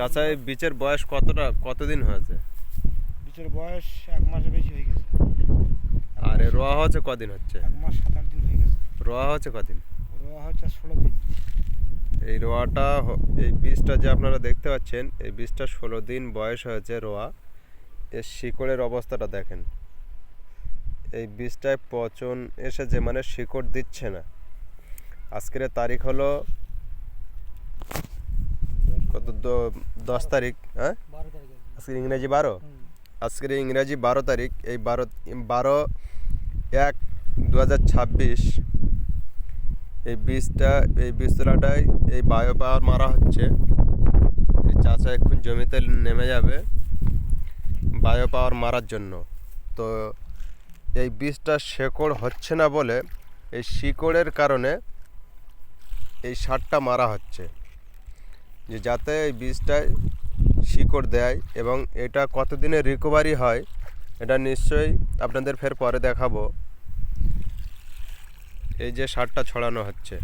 চাচা এই বীজের বয়স কতদিন হয়েছে? বীজের বয়স 1 মাসের বেশি হয়ে গেছে। আর এ রোয়া হচ্ছে কদিন হচ্ছে? 1 মাস 7-8 দিন হয়ে গেছে। রোয়া হচ্ছে কদিন? রোয়া হচ্ছে 16 দিন। এই রোয়াটা এই বীজটা যে আপনারা দেখতে পাচ্ছেন, এই বীজটা 16 দিন বয়স হয়েছে রোয়া। এর শিকড়ের অবস্থাটা দেখেন। এই বীজটায় পচন এসেছে, মানে শিকড় দিচ্ছে না। আজকের তারিখ হলো কত, 10 তারিখ। হ্যাঁ, 12 তারিখে। আজকের ইংরেজি 12। আজকের ইংরেজি 12 তারিখ। এই 12/1/2026 এই বীজতলাটায় এই বায়ো পাওয়ার মারা হচ্ছে। এই চাচা এখন জমিতে নেমে যাবে বায়ো পাওয়ার মারার জন্য। তো এই বীজটা শেকড় হচ্ছে না বলে, এই শিকড়ের কারণে এই সারটা মারা হচ্ছে, যে যাতে এই বীজটায় শিকড় দেয়। এবং এটা কতদিনে রিকভারি হয় এটা নিশ্চয়ই আপনাদের ফের পরে দেখাবো। এই যে সারটা ছড়ানো হচ্ছে।